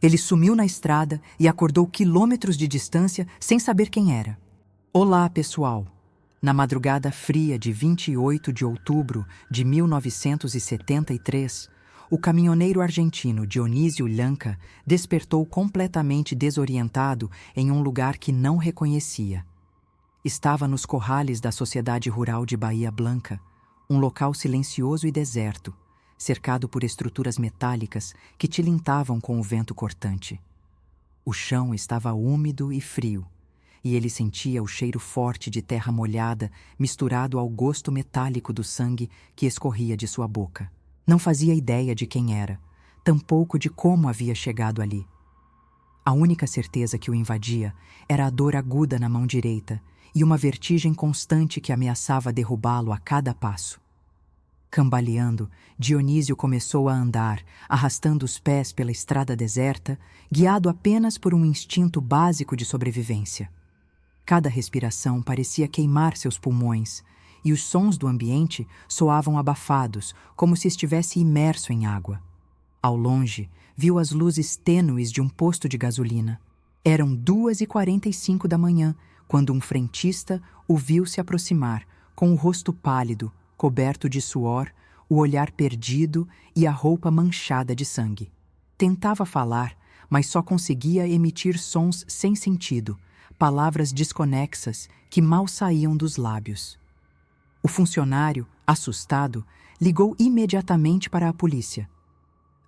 Ele sumiu na estrada e acordou quilômetros de distância sem saber quem era. Olá, pessoal! Na madrugada fria de 28 de outubro de 1973, o caminhoneiro argentino Dionísio Lhanca despertou completamente desorientado em um lugar que não reconhecia. Estava nos corrales da Sociedade Rural de Bahia Blanca, um local silencioso e deserto, cercado por estruturas metálicas que tilintavam com o vento cortante. O chão estava úmido e frio, e ele sentia o cheiro forte de terra molhada misturado ao gosto metálico do sangue que escorria de sua boca. Não fazia ideia de quem era, tampouco de como havia chegado ali. A única certeza que o invadia era a dor aguda na mão direita e uma vertigem constante que ameaçava derrubá-lo a cada passo. Cambaleando, Dionísio começou a andar, arrastando os pés pela estrada deserta, guiado apenas por um instinto básico de sobrevivência. Cada respiração parecia queimar seus pulmões, e os sons do ambiente soavam abafados, como se estivesse imerso em água. Ao longe, viu as luzes tênues de um posto de gasolina. Eram 2h45 da manhã, quando um frentista o viu se aproximar, com o rosto pálido, coberto de suor, o olhar perdido e a roupa manchada de sangue. Tentava falar, mas só conseguia emitir sons sem sentido, palavras desconexas que mal saíam dos lábios. O funcionário, assustado, ligou imediatamente para a polícia.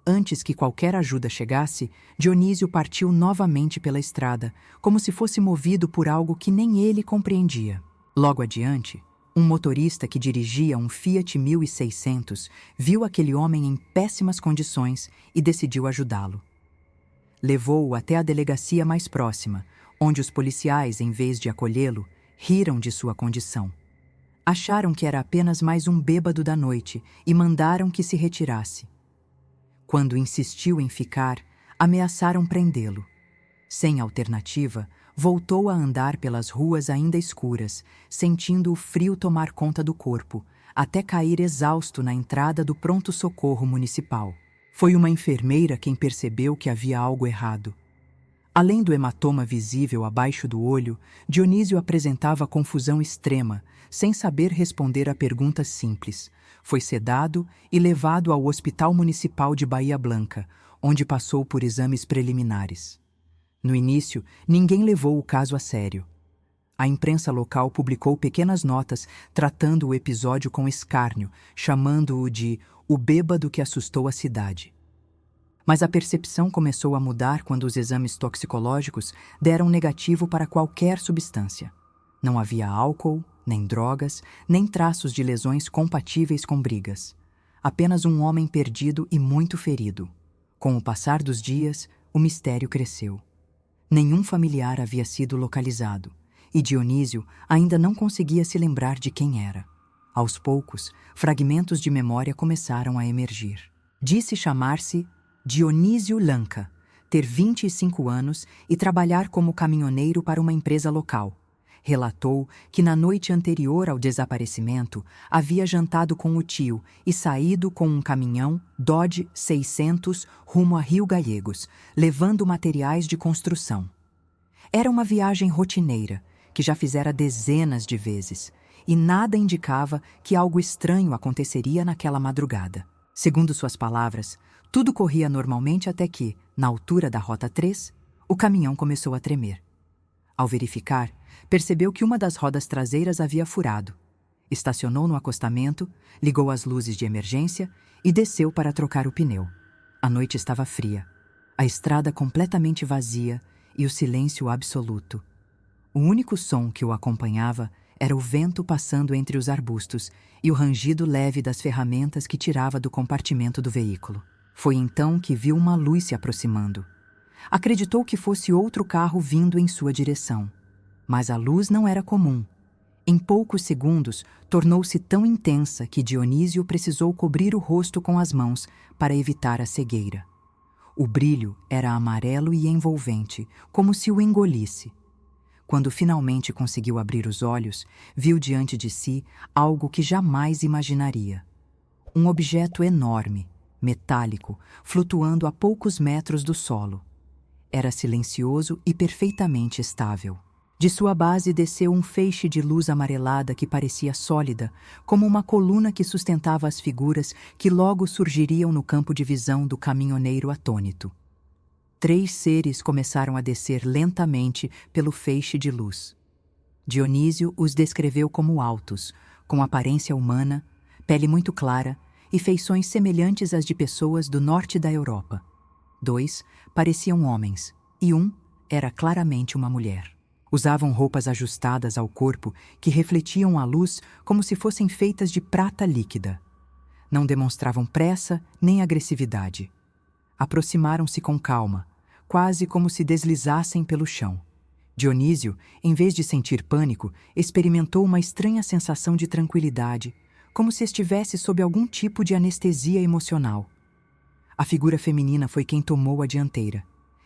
Antes que qualquer ajuda chegasse, Dionísio partiu novamente pela estrada, como se fosse movido por algo que nem ele compreendia. Logo adiante, um motorista que dirigia um Fiat 1600 viu aquele homem em péssimas condições e decidiu ajudá-lo. Levou-o até a delegacia mais próxima, onde os policiais, em vez de acolhê-lo, riram de sua condição. Acharam que era apenas mais um bêbado da noite e mandaram que se retirasse. Quando insistiu em ficar, ameaçaram prendê-lo. Sem alternativa, voltou a andar pelas ruas ainda escuras, sentindo o frio tomar conta do corpo, até cair exausto na entrada do pronto-socorro municipal. Foi uma enfermeira quem percebeu que havia algo errado. Além do hematoma visível abaixo do olho, Dionísio apresentava confusão extrema, sem saber responder a perguntas simples. Foi sedado e levado ao Hospital Municipal de Bahia Blanca, onde passou por exames preliminares. No início, ninguém levou o caso a sério. A imprensa local publicou pequenas notas tratando o episódio com escárnio, chamando-o de "o bêbado que assustou a cidade". Mas a percepção começou a mudar quando os exames toxicológicos deram negativo para qualquer substância. Não havia álcool, nem drogas, nem traços de lesões compatíveis com brigas. Apenas um homem perdido e muito ferido. Com o passar dos dias, o mistério cresceu. Nenhum familiar havia sido localizado, e Dionísio ainda não conseguia se lembrar de quem era. Aos poucos, fragmentos de memória começaram a emergir. Disse chamar-se Dionísio Lhanca, ter 25 anos e trabalhar como caminhoneiro para uma empresa local. Relatou que na noite anterior ao desaparecimento havia jantado com o tio e saído com um caminhão Dodge 600 rumo a Rio Gallegos, levando materiais de construção. Era uma viagem rotineira, que já fizera dezenas de vezes, e nada indicava que algo estranho aconteceria naquela madrugada. Segundo suas palavras, tudo corria normalmente até que, na altura da Rota 3, o caminhão começou a tremer. Ao verificar, percebeu que uma das rodas traseiras havia furado. Estacionou no acostamento, ligou as luzes de emergência e desceu para trocar o pneu. A noite estava fria, a estrada completamente vazia e o silêncio absoluto. O único som que o acompanhava era o vento passando entre os arbustos e o rangido leve das ferramentas que tirava do compartimento do veículo. Foi então que viu uma luz se aproximando. Acreditou que fosse outro carro vindo em sua direção. Mas a luz não era comum. Em poucos segundos, tornou-se tão intensa que Dionísio precisou cobrir o rosto com as mãos para evitar a cegueira. O brilho era amarelo e envolvente, como se o engolisse. Quando finalmente conseguiu abrir os olhos, viu diante de si algo que jamais imaginaria. Um objeto enorme, metálico, flutuando a poucos metros do solo. Era silencioso e perfeitamente estável. De sua base desceu um feixe de luz amarelada que parecia sólida, como uma coluna que sustentava as figuras que logo surgiriam no campo de visão do caminhoneiro atônito. 3 seres começaram a descer lentamente pelo feixe de luz. Dionísio os descreveu como altos, com aparência humana, pele muito clara e feições semelhantes às de pessoas do norte da Europa. 2 pareciam homens, e um era claramente uma mulher. Usavam roupas ajustadas ao corpo que refletiam a luz como se fossem feitas de prata líquida. Não demonstravam pressa nem agressividade. Aproximaram-se com calma, quase como se deslizassem pelo chão. Dionísio, em vez de sentir pânico, experimentou uma estranha sensação de tranquilidade, como se estivesse sob algum tipo de anestesia emocional. A figura feminina foi quem tomou a dianteira.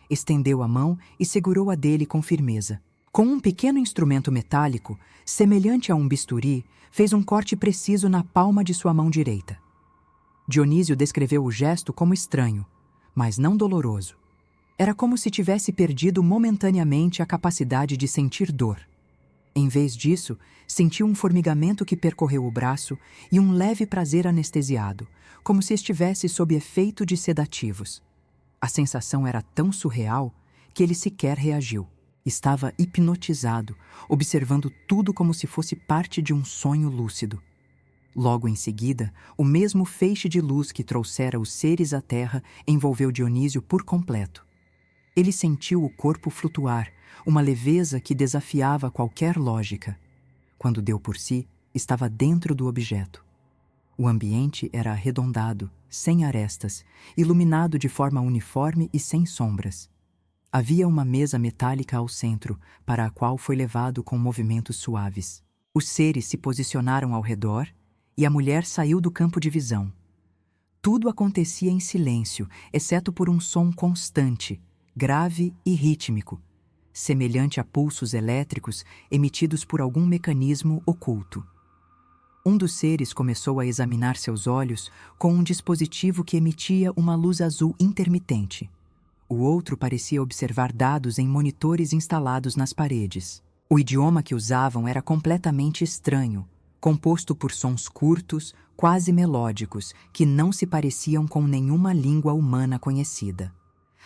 Estendeu a mão e segurou a dele com firmeza. Com um pequeno instrumento metálico, semelhante a um bisturi, fez um corte preciso na palma de sua mão direita. Dionísio descreveu o gesto como estranho, mas não doloroso. Era como se tivesse perdido momentaneamente a capacidade de sentir dor. Em vez disso, sentiu um formigamento que percorreu o braço e um leve prazer anestesiado, como se estivesse sob efeito de sedativos. A sensação era tão surreal que ele sequer reagiu. Estava hipnotizado, observando tudo como se fosse parte de um sonho lúcido. Logo em seguida, o mesmo feixe de luz que trouxera os seres à terra envolveu Dionísio por completo. Ele sentiu o corpo flutuar, uma leveza que desafiava qualquer lógica. Quando deu por si, estava dentro do objeto. O ambiente era arredondado, sem arestas, iluminado de forma uniforme e sem sombras. Havia uma mesa metálica ao centro, para a qual foi levado com movimentos suaves. Os seres se posicionaram ao redor e a mulher saiu do campo de visão. Tudo acontecia em silêncio, exceto por um som constante, grave e rítmico, semelhante a pulsos elétricos emitidos por algum mecanismo oculto. Um dos seres começou a examinar seus olhos com um dispositivo que emitia uma luz azul intermitente. O outro parecia observar dados em monitores instalados nas paredes. O idioma que usavam era completamente estranho, composto por sons curtos, quase melódicos, que não se pareciam com nenhuma língua humana conhecida.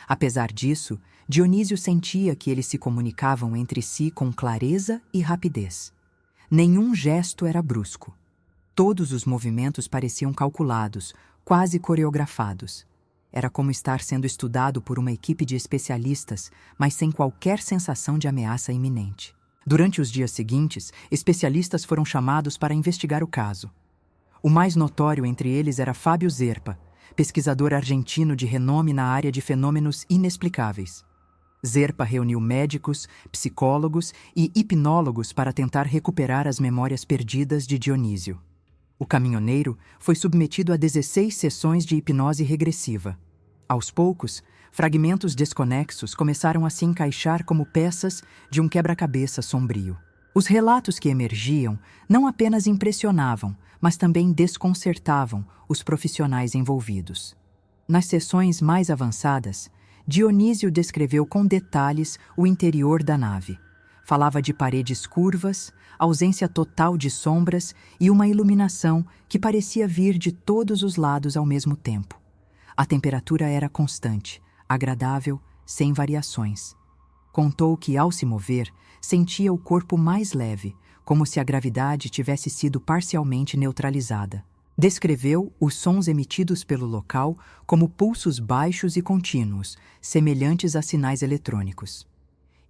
Apesar disso, Dionísio sentia que eles se comunicavam entre si com clareza e rapidez. Nenhum gesto era brusco. Todos os movimentos pareciam calculados, quase coreografados. Era como estar sendo estudado por uma equipe de especialistas, mas sem qualquer sensação de ameaça iminente. Durante os dias seguintes, especialistas foram chamados para investigar o caso. O mais notório entre eles era Fábio Zerpa, pesquisador argentino de renome na área de fenômenos inexplicáveis. Zerpa reuniu médicos, psicólogos e hipnólogos para tentar recuperar as memórias perdidas de Dionísio. O caminhoneiro foi submetido a 16 sessões de hipnose regressiva. Aos poucos, fragmentos desconexos começaram a se encaixar como peças de um quebra-cabeça sombrio. Os relatos que emergiam não apenas impressionavam, mas também desconcertavam os profissionais envolvidos. Nas sessões mais avançadas, Dionísio descreveu com detalhes o interior da nave. Falava de paredes curvas, ausência total de sombras e uma iluminação que parecia vir de todos os lados ao mesmo tempo. A temperatura era constante, agradável, sem variações. Contou que, ao se mover, sentia o corpo mais leve, como se a gravidade tivesse sido parcialmente neutralizada. Descreveu os sons emitidos pelo local como pulsos baixos e contínuos, semelhantes a sinais eletrônicos.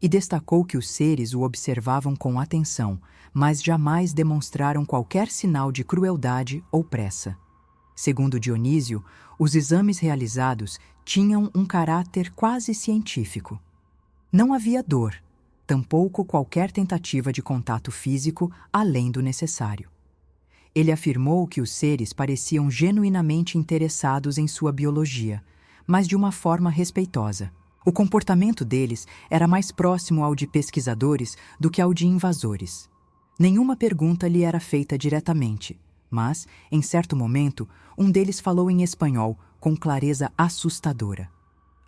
E destacou que os seres o observavam com atenção, mas jamais demonstraram qualquer sinal de crueldade ou pressa. Segundo Dionísio, os exames realizados tinham um caráter quase científico. Não havia dor, tampouco qualquer tentativa de contato físico além do necessário. Ele afirmou que os seres pareciam genuinamente interessados em sua biologia, mas de uma forma respeitosa. O comportamento deles era mais próximo ao de pesquisadores do que ao de invasores. Nenhuma pergunta lhe era feita diretamente, mas, em certo momento, um deles falou em espanhol com clareza assustadora.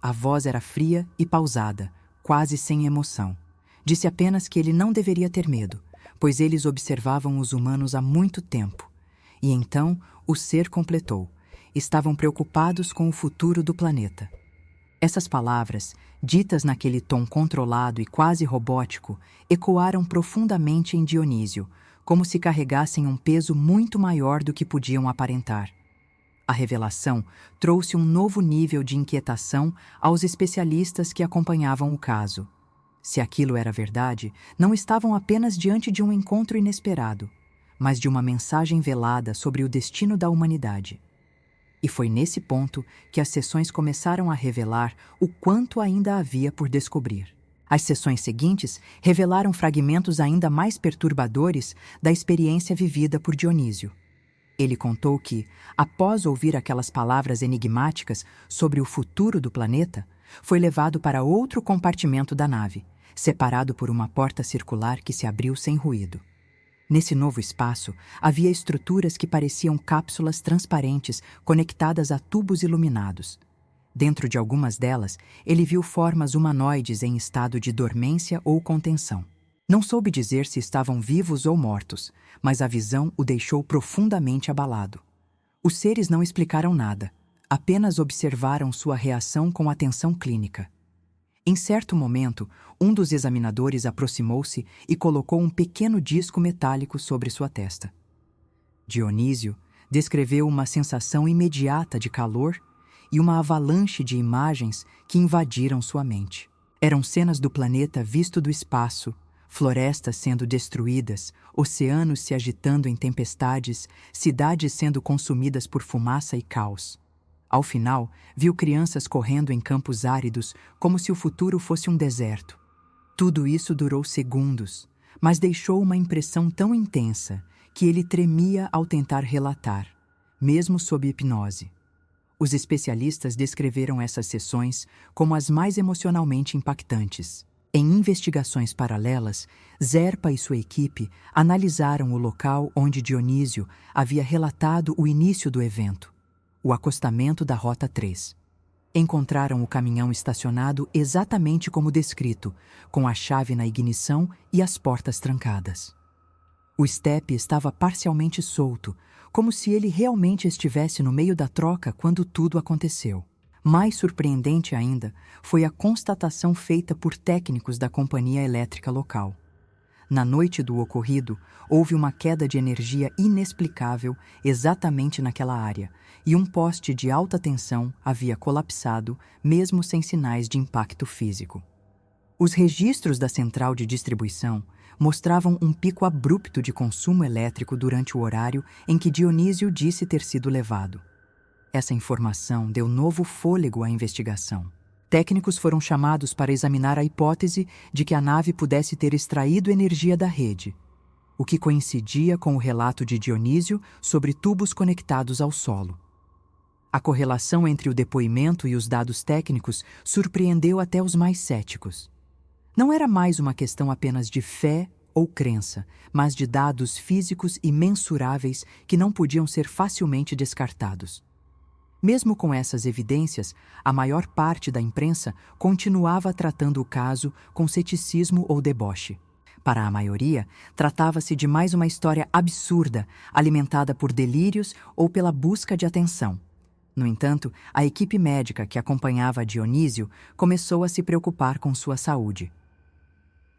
A voz era fria e pausada, quase sem emoção. Disse apenas que ele não deveria ter medo, pois eles observavam os humanos há muito tempo. E então o ser completou. Estavam preocupados com o futuro do planeta. Essas palavras, ditas naquele tom controlado e quase robótico, ecoaram profundamente em Dionísio, como se carregassem um peso muito maior do que podiam aparentar. A revelação trouxe um novo nível de inquietação aos especialistas que acompanhavam o caso. Se aquilo era verdade, não estavam apenas diante de um encontro inesperado, mas de uma mensagem velada sobre o destino da humanidade. E foi nesse ponto que as sessões começaram a revelar o quanto ainda havia por descobrir. As sessões seguintes revelaram fragmentos ainda mais perturbadores da experiência vivida por Dionísio. Ele contou que, após ouvir aquelas palavras enigmáticas sobre o futuro do planeta, foi levado para outro compartimento da nave, separado por uma porta circular que se abriu sem ruído. Nesse novo espaço, havia estruturas que pareciam cápsulas transparentes conectadas a tubos iluminados. Dentro de algumas delas, ele viu formas humanoides em estado de dormência ou contenção. Não soube dizer se estavam vivos ou mortos, mas a visão o deixou profundamente abalado. Os seres não explicaram nada, apenas observaram sua reação com atenção clínica. Em certo momento, um dos examinadores aproximou-se e colocou um pequeno disco metálico sobre sua testa. Dionísio descreveu uma sensação imediata de calor e uma avalanche de imagens que invadiram sua mente. Eram cenas do planeta visto do espaço, florestas sendo destruídas, oceanos se agitando em tempestades, cidades sendo consumidas por fumaça e caos. Ao final, viu crianças correndo em campos áridos como se o futuro fosse um deserto. Tudo isso durou segundos, mas deixou uma impressão tão intensa que ele tremia ao tentar relatar, mesmo sob hipnose. Os especialistas descreveram essas sessões como as mais emocionalmente impactantes. Em investigações paralelas, Zerpa e sua equipe analisaram o local onde Dionísio havia relatado o início do evento, o acostamento da Rota 3. Encontraram o caminhão estacionado exatamente como descrito, com a chave na ignição e as portas trancadas. O estepe estava parcialmente solto, como se ele realmente estivesse no meio da troca quando tudo aconteceu. Mais surpreendente ainda foi a constatação feita por técnicos da companhia elétrica local. Na noite do ocorrido, houve uma queda de energia inexplicável exatamente naquela área, e um poste de alta tensão havia colapsado, mesmo sem sinais de impacto físico. Os registros da central de distribuição mostravam um pico abrupto de consumo elétrico durante o horário em que Dionísio disse ter sido levado. Essa informação deu novo fôlego à investigação. Técnicos foram chamados para examinar a hipótese de que a nave pudesse ter extraído energia da rede, o que coincidia com o relato de Dionísio sobre tubos conectados ao solo. A correlação entre o depoimento e os dados técnicos surpreendeu até os mais céticos. Não era mais uma questão apenas de fé ou crença, mas de dados físicos imensuráveis que não podiam ser facilmente descartados. Mesmo com essas evidências, a maior parte da imprensa continuava tratando o caso com ceticismo ou deboche. Para a maioria, tratava-se de mais uma história absurda, alimentada por delírios ou pela busca de atenção. No entanto, a equipe médica que acompanhava Dionísio começou a se preocupar com sua saúde.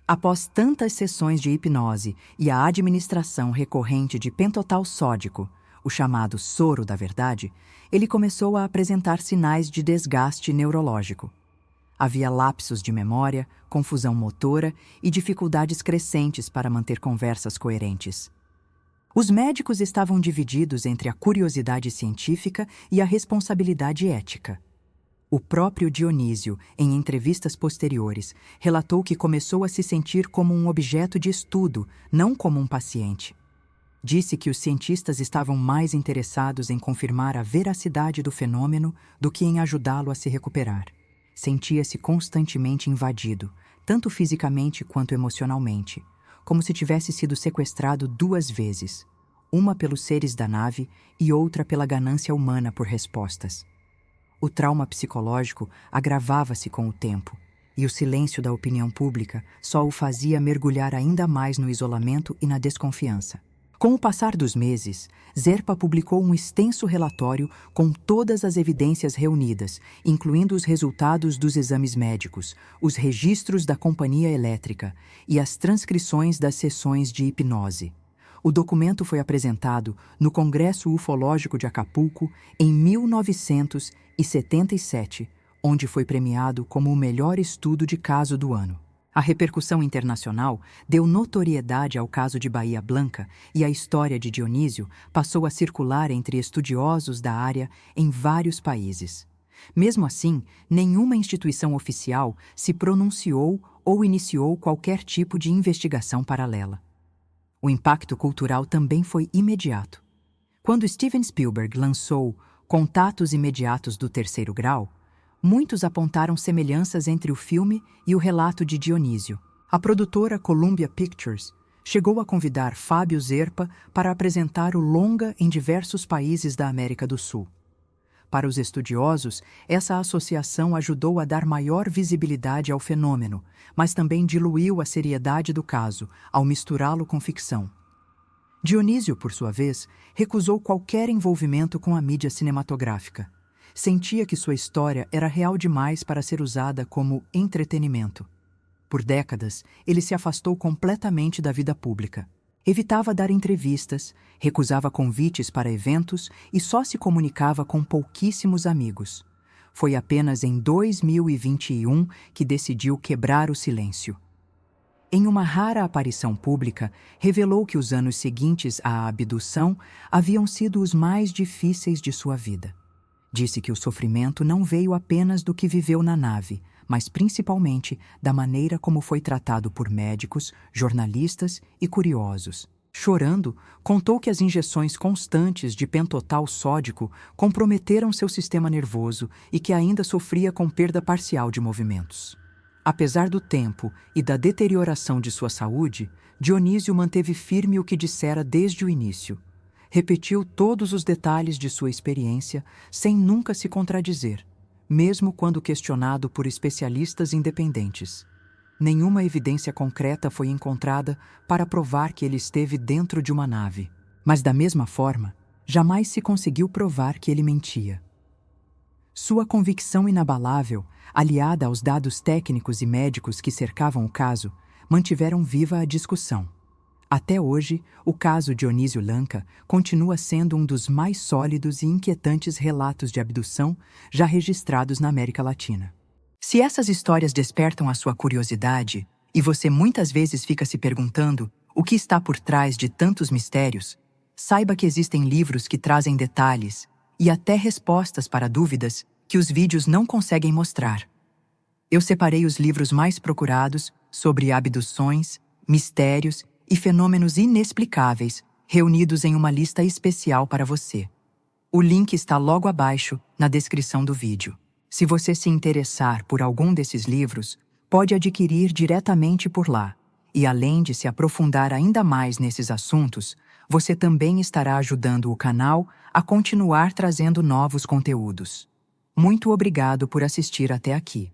Após tantas sessões de hipnose e a administração recorrente de pentotal sódico, o chamado soro da verdade, ele começou a apresentar sinais de desgaste neurológico. Havia lapsos de memória, confusão motora e dificuldades crescentes para manter conversas coerentes. Os médicos estavam divididos entre a curiosidade científica e a responsabilidade ética. O próprio Dionísio, em entrevistas posteriores, relatou que começou a se sentir como um objeto de estudo, não como um paciente. Disse que os cientistas estavam mais interessados em confirmar a veracidade do fenômeno do que em ajudá-lo a se recuperar. Sentia-se constantemente invadido, tanto fisicamente quanto emocionalmente, como se tivesse sido sequestrado 2 vezes, uma pelos seres da nave e outra pela ganância humana por respostas. O trauma psicológico agravava-se com o tempo, e o silêncio da opinião pública só o fazia mergulhar ainda mais no isolamento e na desconfiança. Com o passar dos meses, Zerpa publicou um extenso relatório com todas as evidências reunidas, incluindo os resultados dos exames médicos, os registros da companhia elétrica e as transcrições das sessões de hipnose. O documento foi apresentado no Congresso Ufológico de Acapulco em 1977, onde foi premiado como o melhor estudo de caso do ano. A repercussão internacional deu notoriedade ao caso de Bahia Blanca e a história de Dionísio passou a circular entre estudiosos da área em vários países. Mesmo assim, nenhuma instituição oficial se pronunciou ou iniciou qualquer tipo de investigação paralela. O impacto cultural também foi imediato. Quando Steven Spielberg lançou Contatos Imediatos do Terceiro Grau, muitos apontaram semelhanças entre o filme e o relato de Dionísio. A produtora Columbia Pictures chegou a convidar Fábio Zerpa para apresentar o longa em diversos países da América do Sul. Para os estudiosos, essa associação ajudou a dar maior visibilidade ao fenômeno, mas também diluiu a seriedade do caso ao misturá-lo com ficção. Dionísio, por sua vez, recusou qualquer envolvimento com a mídia cinematográfica. Sentia que sua história era real demais para ser usada como entretenimento. Por décadas, ele se afastou completamente da vida pública. Evitava dar entrevistas, recusava convites para eventos e só se comunicava com pouquíssimos amigos. Foi apenas em 2021 que decidiu quebrar o silêncio. Em uma rara aparição pública, revelou que os anos seguintes à abdução haviam sido os mais difíceis de sua vida. Disse que o sofrimento não veio apenas do que viveu na nave, mas principalmente da maneira como foi tratado por médicos, jornalistas e curiosos. Chorando, contou que as injeções constantes de pentotal sódico comprometeram seu sistema nervoso e que ainda sofria com perda parcial de movimentos. Apesar do tempo e da deterioração de sua saúde, Dionísio manteve firme o que dissera desde o início. Repetiu todos os detalhes de sua experiência sem nunca se contradizer, mesmo quando questionado por especialistas independentes. Nenhuma evidência concreta foi encontrada para provar que ele esteve dentro de uma nave. Mas, da mesma forma, jamais se conseguiu provar que ele mentia. Sua convicção inabalável, aliada aos dados técnicos e médicos que cercavam o caso, mantiveram viva a discussão. Até hoje, o caso Dionísio Lanka continua sendo um dos mais sólidos e inquietantes relatos de abdução já registrados na América Latina. Se essas histórias despertam a sua curiosidade e você muitas vezes fica se perguntando o que está por trás de tantos mistérios, saiba que existem livros que trazem detalhes e até respostas para dúvidas que os vídeos não conseguem mostrar. Eu separei os livros mais procurados sobre abduções, mistérios e fenômenos inexplicáveis, reunidos em uma lista especial para você. O link está logo abaixo, na descrição do vídeo. Se você se interessar por algum desses livros, pode adquirir diretamente por lá. E além de se aprofundar ainda mais nesses assuntos, você também estará ajudando o canal a continuar trazendo novos conteúdos. Muito obrigado por assistir até aqui.